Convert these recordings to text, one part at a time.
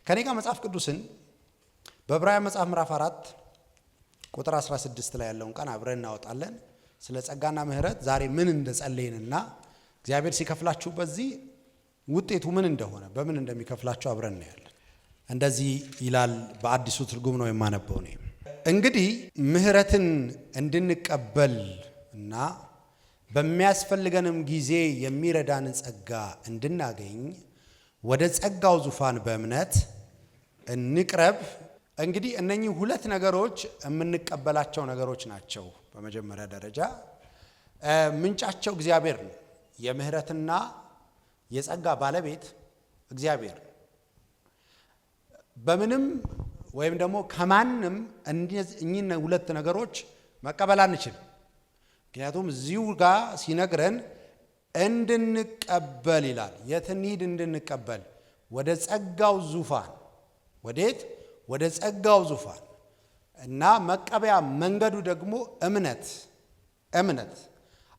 ከኔ ጋር መጽሐፍ ቅዱስን በዕብራውያን መጽሐፍ ምዕራፍ 4 ቁጥር 16 ላይ ያለውን ቃል አብረን እናወጣለን። ስለ ጸጋና ምህረት ዛሬ ምን እንደጸለይንና እግዚአብሔር ሲከፍላችሁ በዚህ ውጤቱ ምን እንደሆነ በምን እንደሚከፍላችሁ አብረን እናያለን። እንደዚህ ይላል። በአዲሱ ትርጉም ነው የማነበው ነው። እንግዲህ ምህረትን እንድንቀበል እና በሚያስፈልገንም ጊዜ የሚረዳን ጸጋ እንድናገኝ ወደ ጸጋው ዙፋን በእምነት እንቅረብ። እንግዲህ እነኚህ ሁለት ነገሮች የምንቀበላቸው ነገሮች ናቸው። በመጀመሪያ ደረጃ ምንጫቸው እግዚአብሔር ነው። የምህረትና የጸጋ ባለቤት እግዚአብሔር ነው። በምንም ወይም ደግሞ ከማንም እኚህን ሁለት ነገሮች መቀበል አንችልም። ምክንያቱም እዚሁ ጋር ሲነግረን እንድንቀበል ይላል። የት እንሂድ? እንድንቀበል ወደ ጸጋው ዙፋን። ወዴት? ወደ ጸጋው ዙፋን። እና መቀበያ መንገዱ ደግሞ እምነት።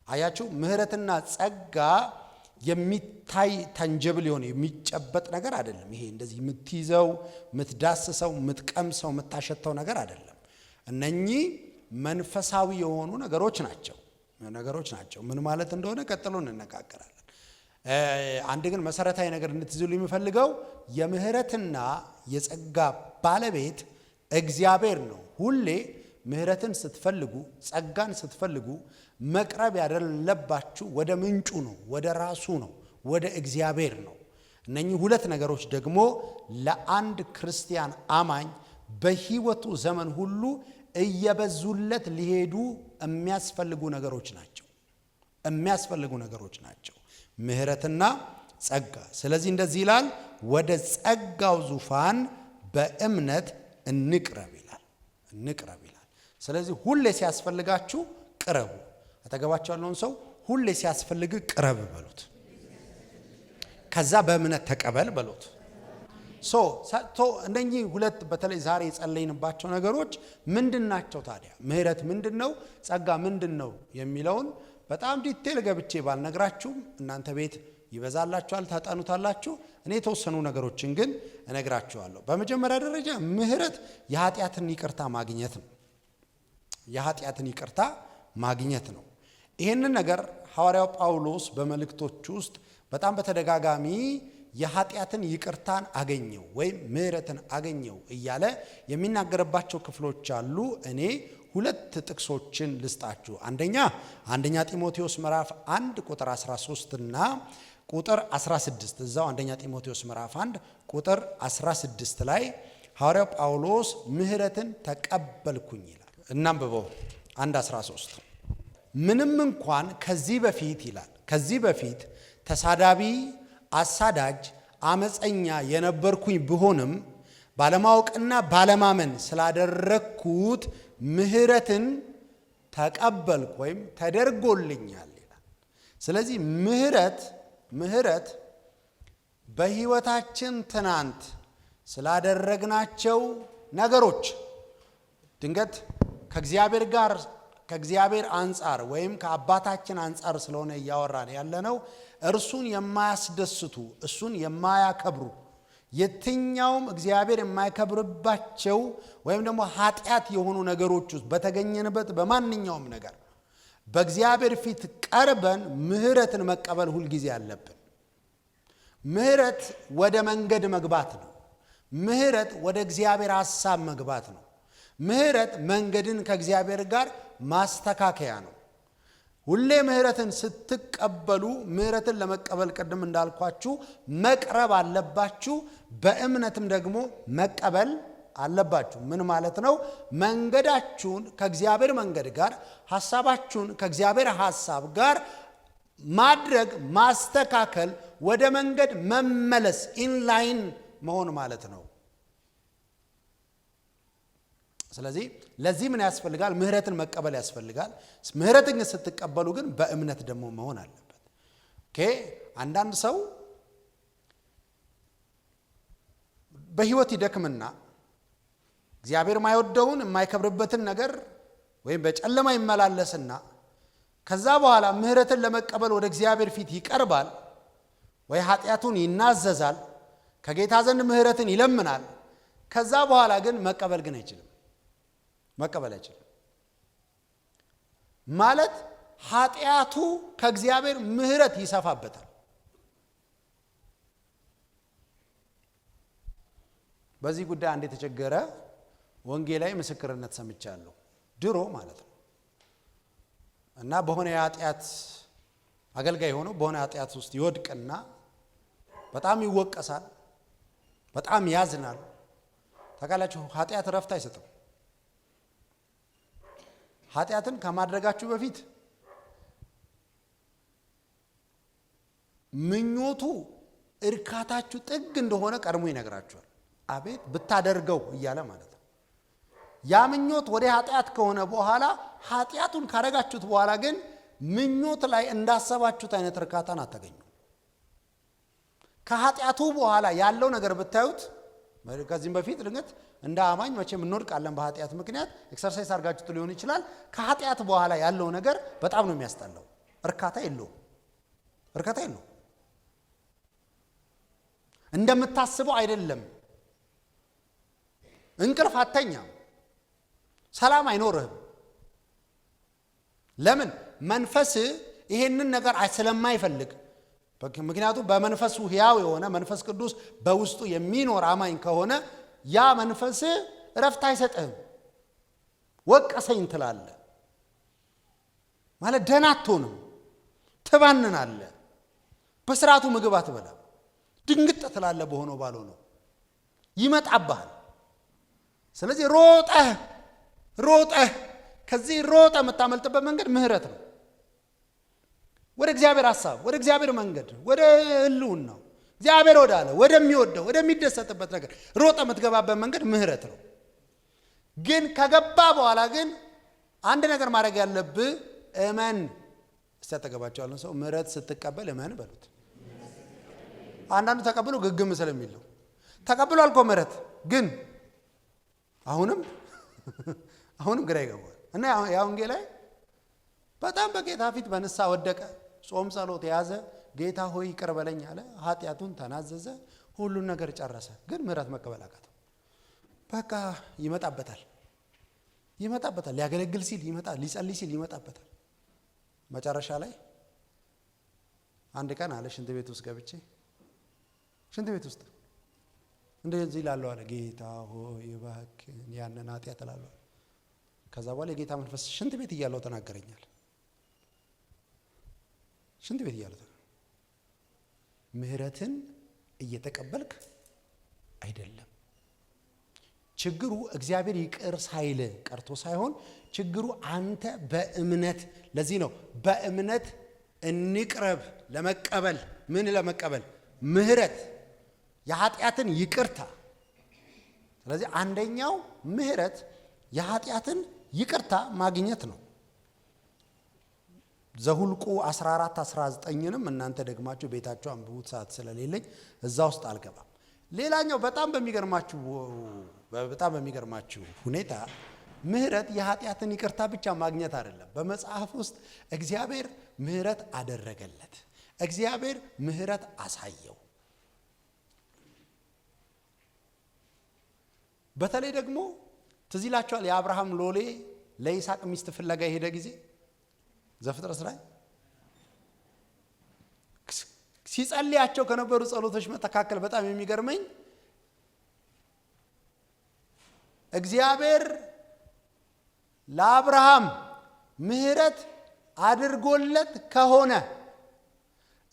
አያችሁ፣ ምህረትና ጸጋ የሚታይ ታንጀብል የሆነ የሚጨበጥ ነገር አይደለም። ይሄ እንደዚህ የምትይዘው፣ የምትዳስሰው፣ የምትቀምሰው፣ የምታሸተው ነገር አይደለም። እነኚህ መንፈሳዊ የሆኑ ነገሮች ናቸው። ምን ማለት እንደሆነ ቀጥሎ እንነጋገራለን። አንድ ግን መሰረታዊ ነገር እንድትይዙ የሚፈልገው የምህረትና የጸጋ ባለቤት እግዚአብሔር ነው። ሁሌ ምህረትን ስትፈልጉ፣ ጸጋን ስትፈልጉ መቅረብ ያለባችሁ ወደ ምንጩ ነው፣ ወደ ራሱ ነው፣ ወደ እግዚአብሔር ነው። እነኚህ ሁለት ነገሮች ደግሞ ለአንድ ክርስቲያን አማኝ በህይወቱ ዘመን ሁሉ እየበዙለት ሊሄዱ የሚያስፈልጉ ነገሮች ናቸው። ምህረትና ጸጋ። ስለዚህ እንደዚህ ይላል፣ ወደ ጸጋው ዙፋን በእምነት እንቅረብ ይላል። ስለዚህ ሁሌ ሲያስፈልጋችሁ ቅረቡ። አጠገባችሁ ያለውን ሰው ሁሌ ሲያስፈልግ ቅረብ በሉት። ከዛ በእምነት ተቀበል በሉት። እነኚህ ሁለት በተለይ ዛሬ የጸለይንባቸው ነገሮች ምንድናቸው ታዲያ? ምህረት ምንድነው? ጸጋ ምንድነው የሚለውን በጣም ዲቴል ገብቼ ባልነግራችሁም እናንተ ቤት ይበዛላችኋል፣ ታጣኑታላችሁ። እኔ የተወሰኑ ነገሮችን ግን እነግራችኋለሁ። በመጀመሪያ ደረጃ ምህረት የኃጢአትን ይቅርታ ማግኘት ነው። ይህንን ነገር ሐዋርያው ጳውሎስ በመልእክቶቹ ውስጥ በጣም በተደጋጋሚ የኃጢአትን ይቅርታን አገኘው ወይም ምህረትን አገኘው እያለ የሚናገርባቸው ክፍሎች አሉ። እኔ ሁለት ጥቅሶችን ልስጣችሁ። አንደኛ ጢሞቴዎስ ምዕራፍ 1 ቁጥር 13 እና ቁጥር 16። እዛው አንደኛ ጢሞቴዎስ ምዕራፍ 1 ቁጥር 16 ላይ ሐዋርያው ጳውሎስ ምህረትን ተቀበልኩኝ ይላል። እናንብበው። 1:13 ምንም እንኳን ከዚህ በፊት ተሳዳቢ፣ አሳዳጅ፣ አመፀኛ የነበርኩኝ ብሆንም ባለማወቅና ባለማመን ስላደረግኩት ምህረትን ተቀበልኩ ወይም ተደርጎልኛል ይላል። ስለዚህ ምህረት በህይወታችን ትናንት ስላደረግናቸው ነገሮች ድንገት ከእግዚአብሔር አንጻር ወይም ከአባታችን አንጻር ስለሆነ እያወራን ያለነው እርሱን የማያስደስቱ፣ እሱን የማያከብሩ፣ የትኛውም እግዚአብሔር የማይከብርባቸው ወይም ደግሞ ኃጢአት የሆኑ ነገሮች ውስጥ በተገኘንበት በማንኛውም ነገር በእግዚአብሔር ፊት ቀርበን ምህረትን መቀበል ሁልጊዜ አለብን። ምህረት ወደ መንገድ መግባት ነው። ምህረት ወደ እግዚአብሔር ሐሳብ መግባት ነው። ምህረት መንገድን ከእግዚአብሔር ጋር ማስተካከያ ነው። ሁሌ ምህረትን ስትቀበሉ ምህረትን ለመቀበል ቅድም እንዳልኳችሁ መቅረብ አለባችሁ። በእምነትም ደግሞ መቀበል አለባችሁ። ምን ማለት ነው? መንገዳችሁን ከእግዚአብሔር መንገድ ጋር፣ ሐሳባችሁን ከእግዚአብሔር ሐሳብ ጋር ማድረግ፣ ማስተካከል፣ ወደ መንገድ መመለስ፣ ኢንላይን መሆን ማለት ነው። ስለዚህ ለዚህ ምን ያስፈልጋል? ምህረትን መቀበል ያስፈልጋል። ምህረትን ስትቀበሉ ግን በእምነት ደግሞ መሆን አለበት። አንዳንድ ሰው በህይወት ይደክምና እግዚአብሔር የማይወደውን የማይከብርበትን ነገር ወይም በጨለማ ይመላለስና ከዛ በኋላ ምህረትን ለመቀበል ወደ እግዚአብሔር ፊት ይቀርባል ወይ ኃጢአቱን ይናዘዛል። ከጌታ ዘንድ ምህረትን ይለምናል። ከዛ በኋላ ግን መቀበል አይችልም። ማለት ኃጢአቱ ከእግዚአብሔር ምህረት ይሰፋበታል። በዚህ ጉዳይ አንድ የተቸገረ ወንጌላዊ ምስክርነት ሰምቻለሁ። ድሮ ማለት ነው። እና በሆነ የኃጢአት አገልጋይ ሆኖ በሆነ ኃጢአት ውስጥ ይወድቅና በጣም ይወቀሳል፣ በጣም ያዝናል። ታውቃላችሁ፣ ኃጢአት ረፍት አይሰጥም። ኃጢአትን ከማድረጋችሁ በፊት ምኞቱ እርካታችሁ ጥግ እንደሆነ ቀድሞ ይነግራችኋል። አቤት ብታደርገው እያለ ማለት ነው። ያ ምኞት ወደ ኃጢአት ከሆነ በኋላ ኃጢአቱን ካረጋችሁት በኋላ ግን ምኞት ላይ እንዳሰባችሁት አይነት እርካታን አታገኙ። ከኃጢአቱ በኋላ ያለው ነገር ብታዩት፣ ከዚህም በፊት ልንገት እንደ አማኝ መቼም እንወድቃለን በኃጢአት ምክንያት፣ ኤክሰርሳይዝ አድርጋችሁት ሊሆን ይችላል። ከኃጢአት በኋላ ያለው ነገር በጣም ነው የሚያስጠላው። እርካታ የለውም። እንደምታስበው አይደለም። እንቅልፍ አተኛም፣ ሰላም አይኖርህም። ለምን? መንፈስ ይሄንን ነገር ስለማይፈልግ። ምክንያቱም በመንፈሱ ሕያው የሆነ መንፈስ ቅዱስ በውስጡ የሚኖር አማኝ ከሆነ ያ መንፈስ እረፍት አይሰጥህም። ወቀሰኝ ትላለህ ማለት ደህና አትሆንም፣ ትባንናለህ፣ በስርዓቱ ምግብ አትበላም፣ ድንግጥ ትላለህ፣ በሆነው ባልሆነው ይመጣብሃል። ስለዚህ ሮጠህ ከዚህ የምታመልጥበት መንገድ ምህረት ነው። ወደ እግዚአብሔር ሐሳብ፣ ወደ እግዚአብሔር መንገድ፣ ወደ ህልውናው እግዚአብሔር ወዳለ ወደሚወደው ወደሚደሰትበት ነገር የምትገባበት መንገድ ምህረት ነው። ግን ከገባ በኋላ ግን አንድ ነገር ማድረግ ያለብህ እመን። እስቲ አጠገባቸዋለሁ ሰው ምህረት ስትቀበል እመን በሉት። አንዳንዱ ተቀብሎ ግግም ስለሚለው ተቀብሏል እኮ ምህረት፣ ግን አሁንም ግራ ይገባል። እና ያ ወንጌላዊ በጣም በጌታ ፊት በንሳ ወደቀ፣ ጾም ጸሎት የያዘ፣ ጌታ ሆይ ይቅር በለኝ አለ፣ ኃጢአቱን ተናዘዘ፣ ሁሉን ነገር ጨረሰ። ግን ምህረት መቀበል አቃተው። በቃ ይመጣበታል፣ ሊያገለግል ሲል ይመጣል፣ ሊጸልይ ሲል ይመጣበታል። መጨረሻ ላይ አንድ ቀን አለ ሽንት ቤት ውስጥ ገብቼ እንደዚህ እላለሁ አለ፣ ጌታ ሆይ እባክህን ያንን ኃጢአት እላለሁ። ከዛ በኋላ የጌታ መንፈስ ሽንት ቤት እያለው ተናገረኛል። ምህረትን እየተቀበልክ አይደለም ችግሩ። እግዚአብሔር ይቅር ሳይል ቀርቶ ሳይሆን ችግሩ አንተ በእምነት። ለዚህ ነው በእምነት እንቅረብ ለመቀበል። ምን ለመቀበል? ምህረት፣ የኃጢአትን ይቅርታ። ስለዚህ አንደኛው ምህረት የኃጢአትን ይቅርታ ማግኘት ነው። ዘሁልቁ 14:19ንም እናንተ ደግማችሁ ቤታችሁ አንብቡት፣ ሰዓት ስለሌለኝ እዛ ውስጥ አልገባም። ሌላኛው በጣም በሚገርማችሁ ሁኔታ ምህረት የኃጢአትን ይቅርታ ብቻ ማግኘት አይደለም። በመጽሐፍ ውስጥ እግዚአብሔር ምህረት አደረገለት፣ እግዚአብሔር ምህረት አሳየው። በተለይ ደግሞ ትዝ ይላችኋል የአብርሃም ሎሌ ለይስሐቅ ሚስት ፍለጋ የሄደ ጊዜ ዘፍጥረት ላይ ሲጸልያቸው ከነበሩ ጸሎቶች መካከል በጣም የሚገርመኝ እግዚአብሔር ለአብርሃም ምህረት አድርጎለት ከሆነ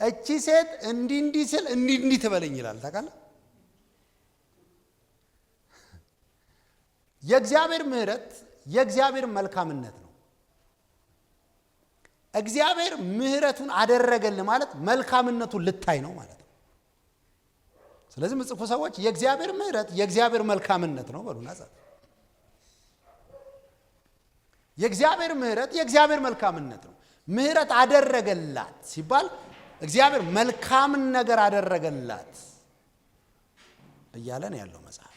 እቺ ሴት እንዲህ ስል እንዲህ ትበለኝ ይላል። ታውቃለህ? የእግዚአብሔር ምህረት የእግዚአብሔር መልካምነት ነው። እግዚአብሔር ምህረቱን አደረገልህ ማለት መልካምነቱን ልታይ ነው ማለት ነው። ስለዚህ ምጽፉ ሰዎች የእግዚአብሔር ምህረት የእግዚአብሔር መልካምነት ነው በሉና ጻፉ። የእግዚአብሔር ምህረት የእግዚአብሔር መልካምነት ነው። ምህረት አደረገላት ሲባል እግዚአብሔር መልካምን ነገር አደረገላት እያለ ነው ያለው መጽሐፍ።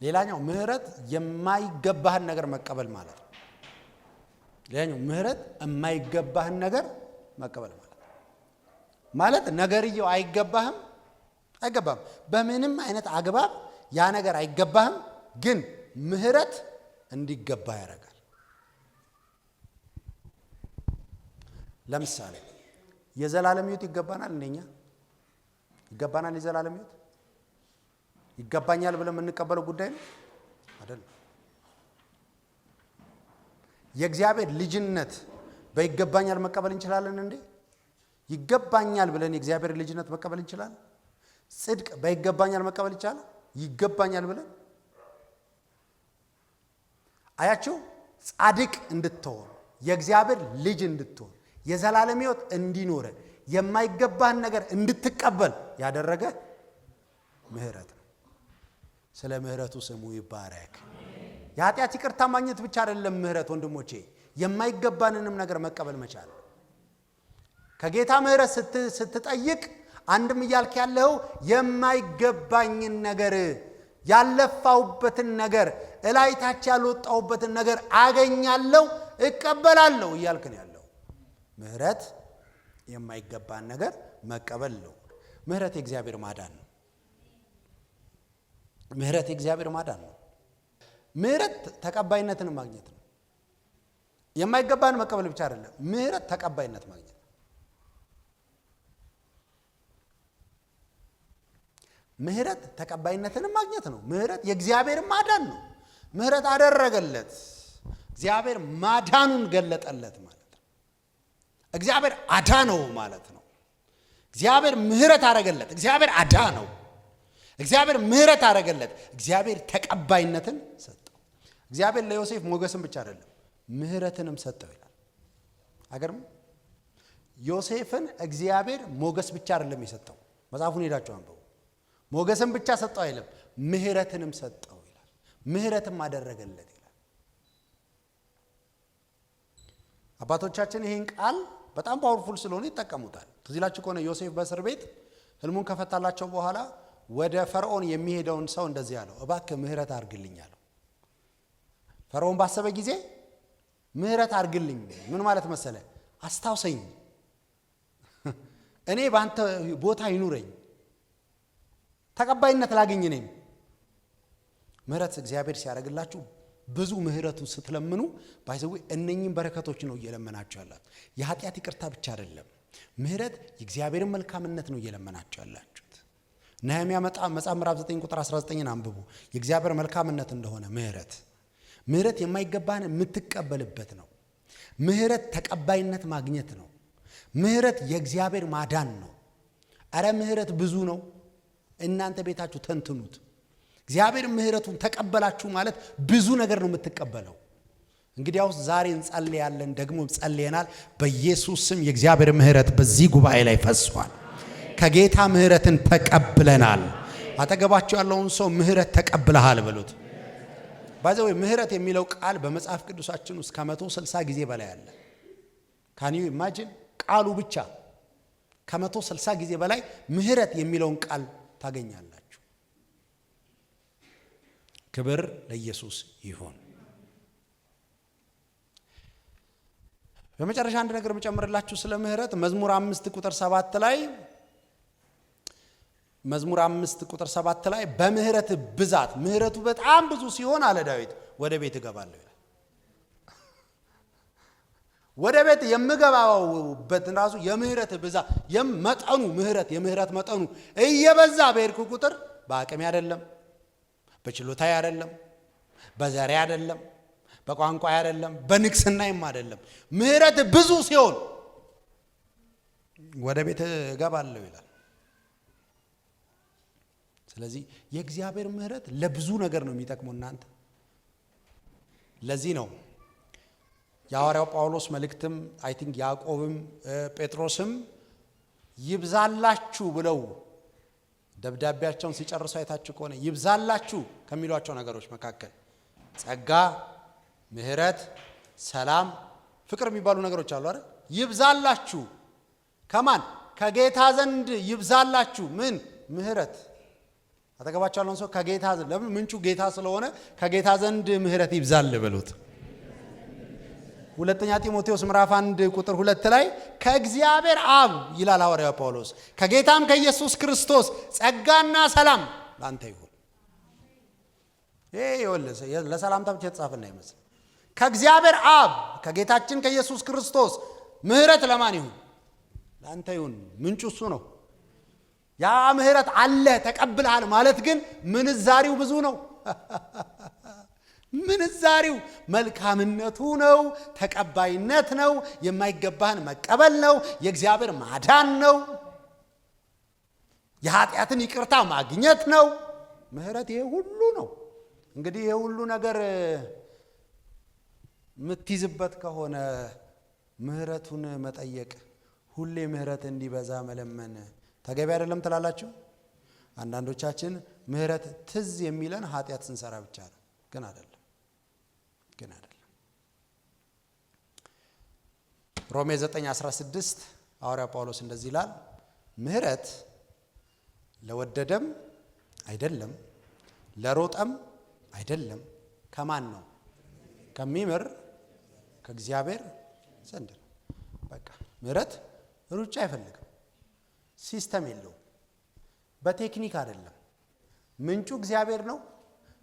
ሌላኛው ምህረት የማይገባህን ነገር መቀበል ማለት ነው። ሌላኛው ምህረት የማይገባህን ነገር መቀበል ማለት ነገርየው አይገባህም በምንም አይነት አግባብ ያ ነገር አይገባህም፣ ግን ምህረት እንዲገባ ያደርጋል። ለምሳሌ የዘላለም ሕይወት ይገባናል። እንደኛ ይገባናል። የዘላለም ሕይወት ይገባኛል ብለን የምንቀበለው ጉዳይ ነው አይደለም። የእግዚአብሔር ልጅነት በይገባኛል መቀበል እንችላለን እንዴ? ይገባኛል ብለን የእግዚአብሔር ልጅነት መቀበል እንችላለን። ጽድቅ በይገባኛል መቀበል ይቻላል። ይገባኛል ብለን አያችሁ፣ ጻድቅ እንድትሆን የእግዚአብሔር ልጅ እንድትሆን የዘላለም ሕይወት እንዲኖር የማይገባህን ነገር እንድትቀበል ያደረገ ምህረት ነው። ስለ ምህረቱ ስሙ ይባረክ። የኃጢአት ይቅርታ ማግኘት ብቻ አይደለም ምህረት ወንድሞቼ፣ የማይገባንንም ነገር መቀበል መቻል። ከጌታ ምህረት ስትጠይቅ አንድም እያልክ ያለው የማይገባኝን ነገር ያለፋውበትን ነገር እላይታች ያልወጣውበትን ነገር አገኛለሁ እቀበላለሁ እያልክ ነው ያለው። ምህረት የማይገባን ነገር መቀበል ነው። ምህረት የእግዚአብሔር ማዳን ነው። ምህረት የእግዚአብሔር ማዳን ነው። ምህረት ተቀባይነትን ማግኘት ነው። የማይገባን መቀበል ብቻ አይደለም፣ ምህረት ተቀባይነት ማግኘት። ምህረት ተቀባይነትን ማግኘት ነው። ምህረት የእግዚአብሔር ማዳን ነው። ምህረት አደረገለት፣ እግዚአብሔር ማዳኑን ገለጠለት ማለት ነው። እግዚአብሔር አዳነው ማለት ነው። እግዚአብሔር ምህረት አደረገለት፣ እግዚአብሔር አዳነው። እግዚአብሔር ምህረት አደረገለት፣ እግዚአብሔር ተቀባይነትን ሰጠው። እግዚአብሔር ለዮሴፍ ሞገስን ብቻ አይደለም ምህረትንም ሰጠው ይላል። አገርም ዮሴፍን እግዚአብሔር ሞገስ ብቻ አይደለም የሰጠው። መጽሐፉን ሄዳችሁ አንብቡ። ሞገስን ብቻ ሰጠው አይልም፣ ምህረትንም ሰጠው ይላል። ምህረትም አደረገለት ይላል። አባቶቻችን ይህን ቃል በጣም ፓወርፉል ስለሆነ ይጠቀሙታል። ትዝ ይላችሁ ከሆነ ዮሴፍ በእስር ቤት ህልሙን ከፈታላቸው በኋላ ወደ ፈርዖን የሚሄደውን ሰው እንደዚህ አለው፣ እባክህ ምህረት አድርግልኝ አለው። ፈርዖን ባሰበ ጊዜ ምህረት አድርግልኝ ምን ማለት መሰለ? አስታውሰኝ፣ እኔ በአንተ ቦታ ይኑረኝ፣ ተቀባይነት ላገኝ ነኝ። ምህረት እግዚአብሔር ሲያደርግላችሁ ብዙ ምህረቱን ስትለምኑ ባይዘው እነኚህን በረከቶች ነው እየለመናችሁ ያላችሁ። የኃጢአት ይቅርታ ብቻ አይደለም፣ ምህረት የእግዚአብሔርን መልካምነት ነው እየለመናችሁ ያላችሁት። ነህምያ መጽሐፍ ምዕራፍ 9 ቁጥር 19ን አንብቡ። የእግዚአብሔር መልካምነት እንደሆነ ምህረት የማይገባህን የምትቀበልበት ነው። ምህረት ተቀባይነት ማግኘት ነው። ምህረት የእግዚአብሔር ማዳን ነው። አረ ምህረት ብዙ ነው። እናንተ ቤታችሁ ተንትኑት። እግዚአብሔር ምህረቱን ተቀበላችሁ ማለት ብዙ ነገር ነው የምትቀበለው። እንግዲያውስ ዛሬ እንጸልያለን፣ ደግሞ ጸልየናል። በኢየሱስ ስም የእግዚአብሔር ምህረት በዚህ ጉባኤ ላይ ፈሷል። ከጌታ ምህረትን ተቀብለናል። አጠገባችሁ ያለውን ሰው ምህረት ተቀብለሃል በሉት። ባይዘው ምህረት የሚለው ቃል በመጽሐፍ ቅዱሳችን ውስጥ ከ160 ጊዜ በላይ አለ። ካን ዩ ኢማጂን? ቃሉ ብቻ ከ160 ጊዜ በላይ ምህረት የሚለውን ቃል ታገኛላችሁ። ክብር ለኢየሱስ ይሁን። በመጨረሻ አንድ ነገር መጨመርላችሁ ስለ ምህረት መዝሙር 5 ቁጥር 7 ላይ በምህረት ብዛት ምህረቱ በጣም ብዙ ሲሆን አለ ዳዊት ወደ ቤት እገባለሁ ይላል። ወደ ቤት የምገባውበት ራሱ የምህረት ብዛት የመጠኑ የምህረት መጠኑ እየበዛ በሄድኩ ቁጥር በአቅሜ አይደለም፣ በችሎታዬ አይደለም፣ በዘሬ አይደለም፣ በቋንቋ አይደለም፣ በንግስናዬም አይደለም። ምህረት ብዙ ሲሆን ወደ ቤት እገባለሁ ይላል። ስለዚህ የእግዚአብሔር ምህረት ለብዙ ነገር ነው የሚጠቅመው እናንተ። ለዚህ ነው የሐዋርያው ጳውሎስ መልእክትም አይ ቲንክ ያዕቆብም ጴጥሮስም ይብዛላችሁ ብለው ደብዳቤያቸውን ሲጨርሱ አይታችሁ ከሆነ ይብዛላችሁ ከሚሏቸው ነገሮች መካከል ጸጋ፣ ምህረት፣ ሰላም፣ ፍቅር የሚባሉ ነገሮች አሉ አይደል? ይብዛላችሁ ከማን? ከጌታ ዘንድ ይብዛላችሁ ምን? ምህረት። አጠገባችሁ ያለውን ሰው ከጌታ ዘንድ፣ ለምን? ምንጩ ጌታ ስለሆነ ከጌታ ዘንድ ምህረት ይብዛል በሉት። ሁለተኛ ጢሞቴዎስ ምዕራፍ 1 ቁጥር 2 ላይ ከእግዚአብሔር አብ ይላል ሐዋርያው ጳውሎስ ከጌታም ከኢየሱስ ክርስቶስ ጸጋና ሰላም ላንተ ይሁን። ይሄ ለሰላምታ ብቻ የተጻፈ እንዳይመስል። ከእግዚአብሔር አብ ከጌታችን ከኢየሱስ ክርስቶስ ምህረት ለማን ይሁን? ላንተ ይሁን። ምንጩ እሱ ነው። ያ ምህረት አለ ተቀብለሃል ማለት ግን ምንዛሪው ብዙ ነው። ምንዛሪው መልካምነቱ ነው፣ ተቀባይነት ነው፣ የማይገባህን መቀበል ነው፣ የእግዚአብሔር ማዳን ነው፣ የኃጢአትን ይቅርታ ማግኘት ነው። ምህረት ይሄ ሁሉ ነው። እንግዲህ ይሄ ሁሉ ነገር የምትይዝበት ከሆነ ምህረቱን መጠየቅ፣ ሁሌ ምህረት እንዲበዛ መለመን ተገቢ አይደለም ትላላችሁ? አንዳንዶቻችን ምህረት ትዝ የሚለን ኃጢአት ስንሰራ ብቻ ነው። ግን አይደለም። ሮሜ 9:16 ሐዋርያ ጳውሎስ እንደዚህ ይላል፣ ምህረት ለወደደም አይደለም ለሮጠም አይደለም፣ ከማን ነው? ከሚምር ከእግዚአብሔር ዘንድ ነው። በቃ ምህረት ሩጫ አይፈልግም፣ ሲስተም የለውም፣ በቴክኒክ አይደለም። ምንጩ እግዚአብሔር ነው።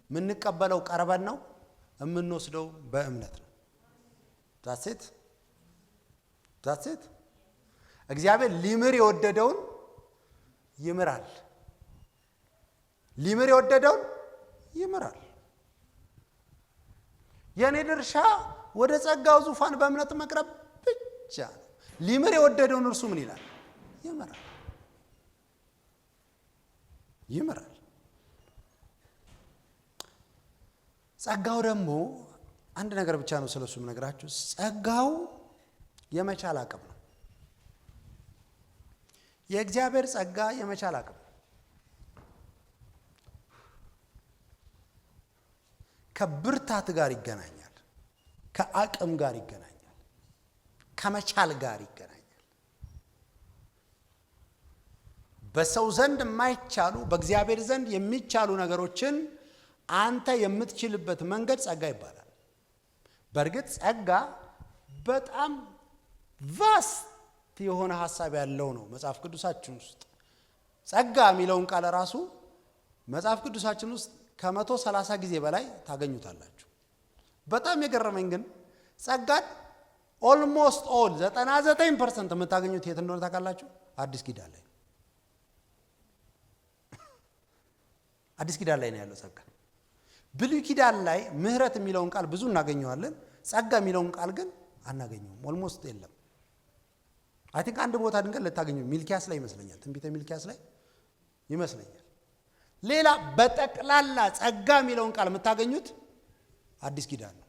የምንቀበለው ቀርበን ነው፣ የምንወስደው በእምነት ነው። ዛትሴት እግዚአብሔር ሊምር የወደደውን ይምራል። ሊምር የወደደውን ይምራል። የኔ ድርሻ ወደ ጸጋው ዙፋን በእምነት መቅረብ ብቻ ነው። ሊምር የወደደውን እርሱ ምን ይላል? ይምራል። ጸጋው ደግሞ አንድ ነገር ብቻ ነው ስለሱ የምነግራችሁ። ጸጋው የመቻል አቅም ነው። የእግዚአብሔር ጸጋ የመቻል አቅም ነው። ከብርታት ጋር ይገናኛል፣ ከአቅም ጋር ይገናኛል፣ ከመቻል ጋር ይገናኛል። በሰው ዘንድ የማይቻሉ በእግዚአብሔር ዘንድ የሚቻሉ ነገሮችን አንተ የምትችልበት መንገድ ጸጋ ይባላል። በእርግጥ ጸጋ በጣም ቫስት የሆነ ሐሳብ ያለው ነው። መጽሐፍ ቅዱሳችን ውስጥ ጸጋ የሚለውን ቃል ራሱ መጽሐፍ ቅዱሳችን ውስጥ ከ130 ጊዜ በላይ ታገኙታላችሁ። በጣም የገረመኝ ግን ጸጋን ኦልሞስት ኦል 99% የምታገኙት የት እንደሆነ ታውቃላችሁ? አዲስ ኪዳን ላይ። አዲስ ኪዳን ላይ ነው ያለው ጸጋ። ብሉይ ኪዳን ላይ ምህረት የሚለውን ቃል ብዙ እናገኘዋለን። ጸጋ የሚለውን ቃል ግን አናገኘውም። ኦልሞስት የለም። አይ ቲንክ አንድ ቦታ ድንገት ልታገኙ ሚልኪያስ ላይ ይመስለኛል፣ ትንቢተ ሚልኪያስ ላይ ይመስለኛል። ሌላ በጠቅላላ ጸጋ የሚለውን ቃል የምታገኙት አዲስ ኪዳን ነው።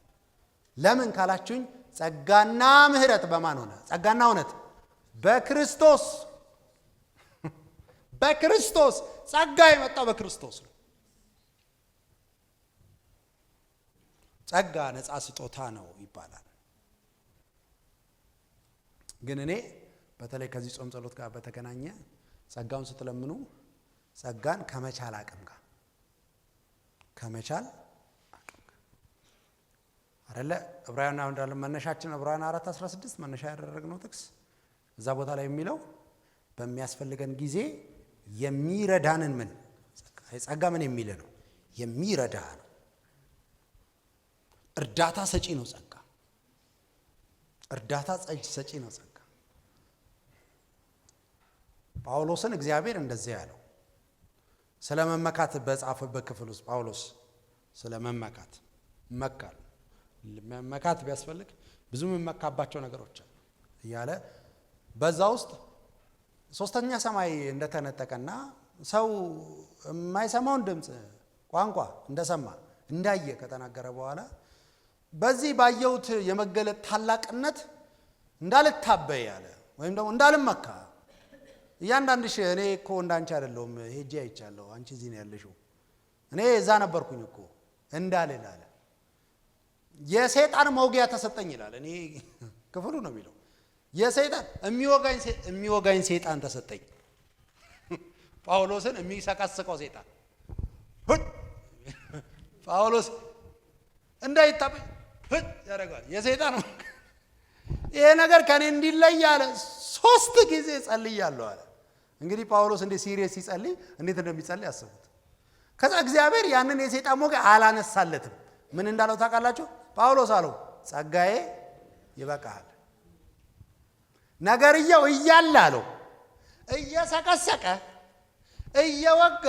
ለምን ካላችሁኝ ጸጋና ምህረት በማን ሆነ? ጸጋና እውነት በክርስቶስ። በክርስቶስ ጸጋ የመጣው በክርስቶስ ነው። ጸጋ ነፃ ስጦታ ነው ይባላል። ግን እኔ በተለይ ከዚህ ጾም ጸሎት ጋር በተገናኘ ጸጋውን ስትለምኑ ጸጋን ከመቻል አቅም ጋር አይደለ? ዕብራውያን እንዳለ መነሻችን ዕብራውያን 4:16 መነሻ ያደረግነው ጥቅስ እዛ ቦታ ላይ የሚለው በሚያስፈልገን ጊዜ የሚረዳንን ምን ጸጋ ምን የሚል ነው? የሚረዳ ነው። እርዳታ ሰጪ ነው ጸጋ። እርዳታ ሰጪ ነው ጸጋ። ጳውሎስን እግዚአብሔር እንደዚህ ያለው ስለ መመካት በጻፈበት ክፍል ውስጥ ጳውሎስ ስለ መመካት ቢያስፈልግ ብዙ መመካባቸው ነገሮች አሉ እያለ በዛ ውስጥ ሶስተኛ ሰማይ እንደተነጠቀና ሰው የማይሰማውን ድምፅ ቋንቋ እንደሰማ እንዳየ ከተናገረ በኋላ በዚህ ባየሁት የመገለጥ ታላቅነት እንዳልታበይ ያለ ወይም ደግሞ እንዳልመካ እያንዳንድሽ እኔ እኮ እንዳንቺ አይደለሁም ሄጄ አይቻለሁ፣ አንቺ እዚህ ነው ያለሽው፣ እኔ እዛ ነበርኩኝ እኮ እንዳልል አለ። የሰይጣን መውጊያ ተሰጠኝ ይላል። እኔ ክፍሉ ነው የሚለው የሰይጣን የሚወጋኝ ሰይጣን ተሰጠኝ። ጳውሎስን የሚሰቀስቀው ሰይጣን ጳውሎስ እንዳይታበይ ያደርጋል። የሰይጣን ይሄ ነገር ከኔ እንዲለይ አለ 3 ጊዜ ጸልያለሁ አለ። እንግዲህ ጳውሎስ እንደ ሲሪየስ ሲጸልይ እንዴት እንደሚጸልይ አስቡት። ከዛ እግዚአብሔር ያንን የሰይጣን ሞገ አላነሳለትም። ምን እንዳለው ታውቃላችሁ? ጳውሎስ አለው ጸጋዬ ይበቃል። ነገርየው እያለ አለው እየሰቀሰቀ እየወጋ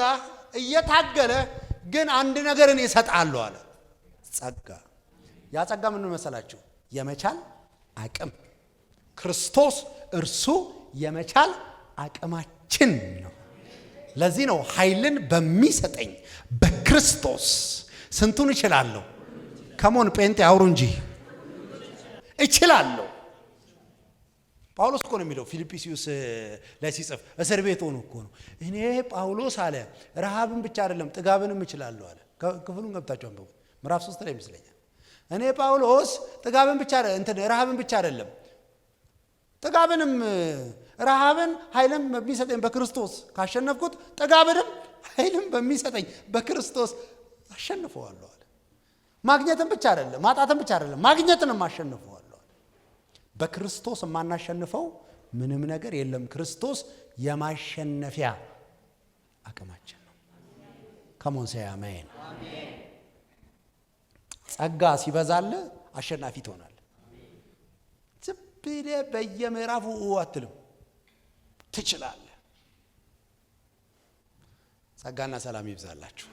እየታገለ ግን አንድ ነገርን እሰጣለሁ አለ። ጸጋ። ያ ጸጋ ምን መሰላችሁ? የመቻል አቅም። ክርስቶስ እርሱ የመቻል አቅማችን ነው። ለዚህ ነው ኃይልን በሚሰጠኝ በክርስቶስ ስንቱን እችላለሁ። ከሞን ጴንጤ አውሩ እንጂ እችላለሁ። ጳውሎስ እኮ ነው የሚለው ፊልጵስዩስ ላይ ሲጽፍ እስር ቤት ሆኖ እኮ ነው። እኔ ጳውሎስ አለ ረሃብን ብቻ አይደለም ጥጋብንም እችላለሁ አለ። ክፍሉን ገብታችሁ አንብቡ። ምዕራፍ 3 ላይ ይመስለኛል። እኔ ጳውሎስ ጥጋብን ብቻ ረሃብን ብቻ አይደለም ጥጋብንም ረሃብን ኃይልን በሚሰጠኝ በክርስቶስ ካሸነፍኩት ጥጋብንም ኃይልን በሚሰጠኝ በክርስቶስ አሸንፈዋለሁ አለ። ማግኘትን ብቻ አይደለም ማጣትን ብቻ አይደለም ማግኘትንም አሸንፈዋለሁ። በክርስቶስ የማናሸንፈው ምንም ነገር የለም። ክርስቶስ የማሸነፊያ አቅማችን ነው። ከሞን ሰያ አሜን። ጸጋ ሲበዛል አሸናፊ ትሆናለህ። ዝም ብለህ በየምዕራፉ አትልም፣ ትችላለህ። ጸጋና ሰላም ይብዛላችሁ።